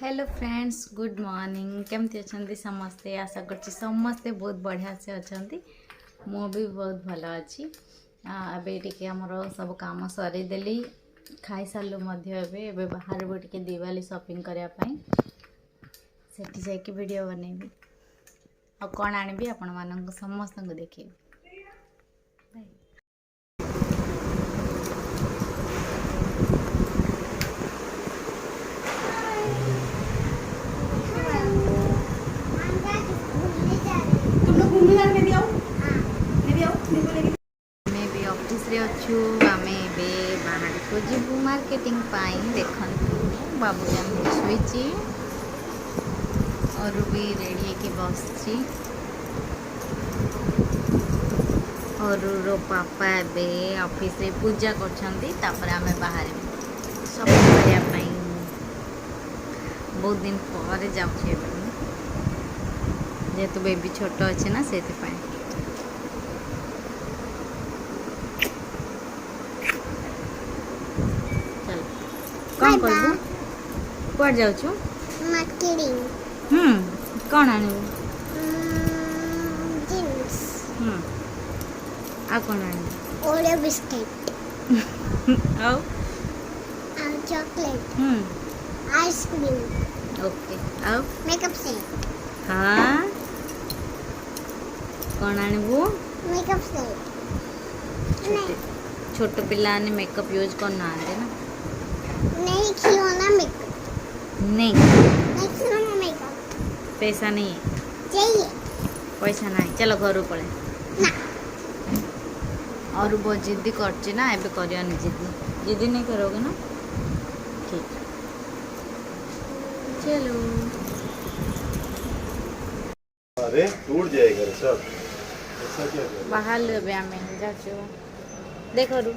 Hello friends, good morning. केमती अच्छा समस्ते? आशा कर समस्ते बहुत बढ़िया से अच्छा। मु भी बहुत भल अच्छी। अबे टिके हमर सब काम सरीदेली, खाई सारू बाहर टिके दिवाली शॉपिंग करने सेठी जाके वीडियो बनैबी आ कौन आनबी आपण मानक समस्त को देखिए। मैं भी ऑफिस रे अच्छू। आमे बे बाहर को जीवु मार्केटिंग पाई। देखंतु बाबू जान शुईची और भी रेडी के बसची और रो पापा बे ऑफिस रे पूजा करछंती। तापर आमे बाहर सब करया पाई बहुत दिन पर जाउछे जेहेतु बेबी छोट अच्छे ना से चल कौन कर कुआड़ जाऊँ मार्केटिंग कौन आनबू जीन्स आ कौन आनबू ओरियो बिस्किट आओ चॉकलेट आइसक्रीम ओके आओ मेकअप सेट हाँ कौन आनबू मेकअप सेट छोट पिला ने मेकअप यूज करना आते ना नहीं खिलौना मेकअप नहीं खिलौना मेकअप पैसा नहीं है चाहिए पैसा नहीं चलो घर पड़े ना और बहुत जिद्दी करचे ना एबे करियानी जिद्दी नहीं करोगे ना ठीक चलो अरे टूट जाएगा सब ऐसा क्या कर बाहर ले आमे जाचो देखो रू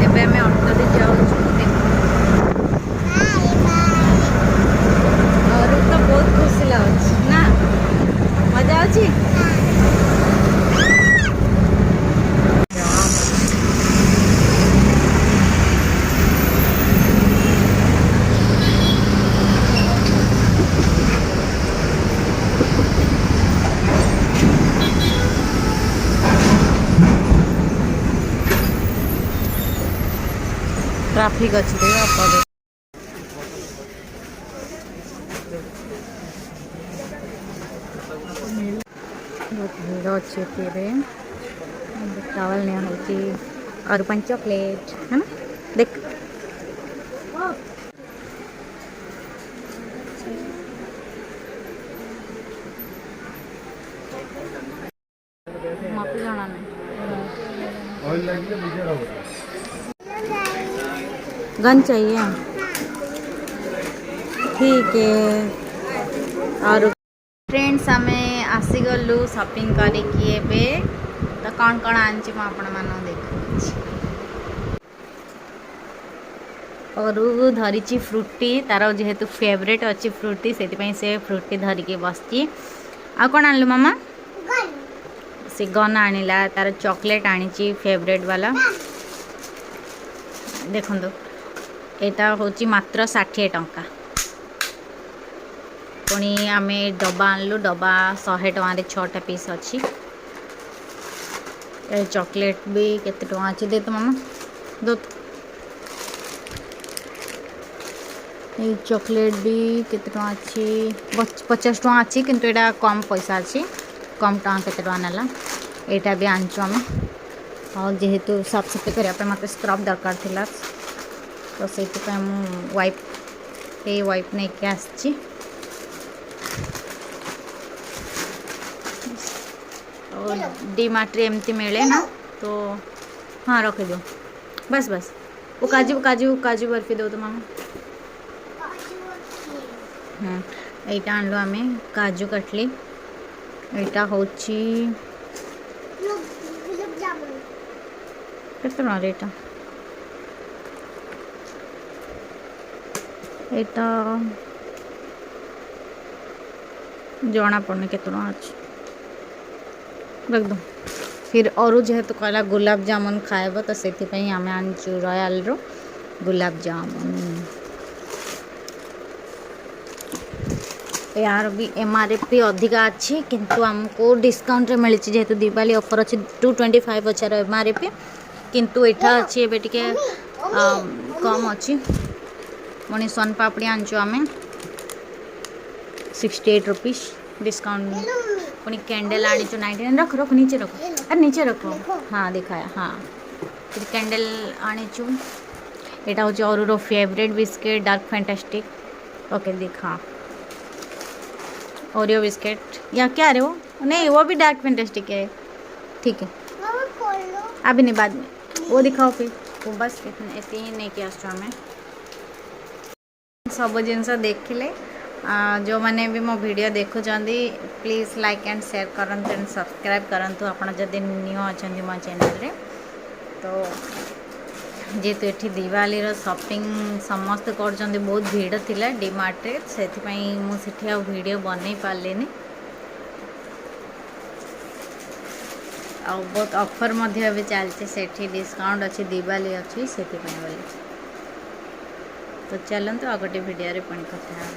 एबे मैं ऑटो रे जाऊँ और तो बहुत खुशी लाଗୁଛି ना मजा आउची ट्रैफिक अच्छी देखो बहुत भीड़ अच्छी टावल निया होची और 5 चॉकलेट है ना देख मत जाना नहीं ऑयल लगी है मुझे रहो गन चाहिए ठीक है। और फ्रेंड्स आमे आसीगलु शॉपिंग करिकी एबे तो कौन कौन आनची मैं आपण मान देख और धरीची फ्रूटी तार जेहेतु फेवरेट अच्छी फ्रूटी से फ्रूटी धरिकी बसची। आ कौन आनलु मामा से गन आनिला तार चॉकलेट आनी फेवरेट वाला देखो यहाँ हूँ मात्र 60 टंका पुणी आमे डब्बा आनलु डब्बा 100 टंका 6टा पीस अच्छी चॉकलेट भी केते टंका अच्छी दे तो मामा दो ये चॉकलेट भी केते टंका अच्छी 50 टंका अच्छी किंतु एटा कम पैसा अच्छी कम टंका केते टंका नाला एटा भी आनचो आमे और जेहेतु साफ सफाई करने मत स्क्रब दरकार थिला तो से वाइप ये वाइप नहीं के आसी और डीमार्ट रे एमती मिले ना तो हाँ रख दो बस बस वो काजू काजू काजू बर्फी दो तो मामा यहाँ आनलो आम काजू कटली यहाँ हूँ केते रेट এটা जना पड़ने के अच्छे रख दो। फिर और जेहेतु कहला गुलाब जामुन खाएब तो से आम आनचु रॉयल रो गुलाब जामुन। यार भी MRP अधिका अच्छी किंतु हमको डिस्काउंट मिली जेहेतु दिवाली ऑफर अच्छी 225 अच्छे MRP किंतु एठा अच्छी एबे टिके कम अच्छी। पुणी सन पापड़ी आनचु आम 68 रुपीस डिस्काउंट। पुणी कैंडल आनीचु 99। रख रख नीचे रखो, अरे नीचे रखो। हाँ दिखाया हाँ। फिर कैंडल आनीचु। एटा हूँ और favourite biscuit dark fantastic. Okay दिखा ओरियो बिस्किट या क्या रे वो नहीं वो भी डार्क फैंटास्टिक है। ठीक है मम्मा खोल लो। अभी नहीं बाद में वो दिखाओ फिर वो बस इतने ही नहीं किया आमें सब जिनस देखिले। जो मैंने भी मो वीडियो देखुं प्लीज़ लाइक एंड शेयर करंतु एंड सब्सक्राइब करंतु आपण जदि न्यू अच्छा मो चैनल रे। तो जेहेतु ये दिवाली शॉपिंग समस्त कर बहुत भीड़ थिला डीमार्ट रे से मुझे वीडियो बन पारे आ बहुत ऑफर मध्य चलती से डिस्काउंट अच्छी दिवाली अच्छी से बोली। तो चलते आ गोटे वीडियो पुणी कथा।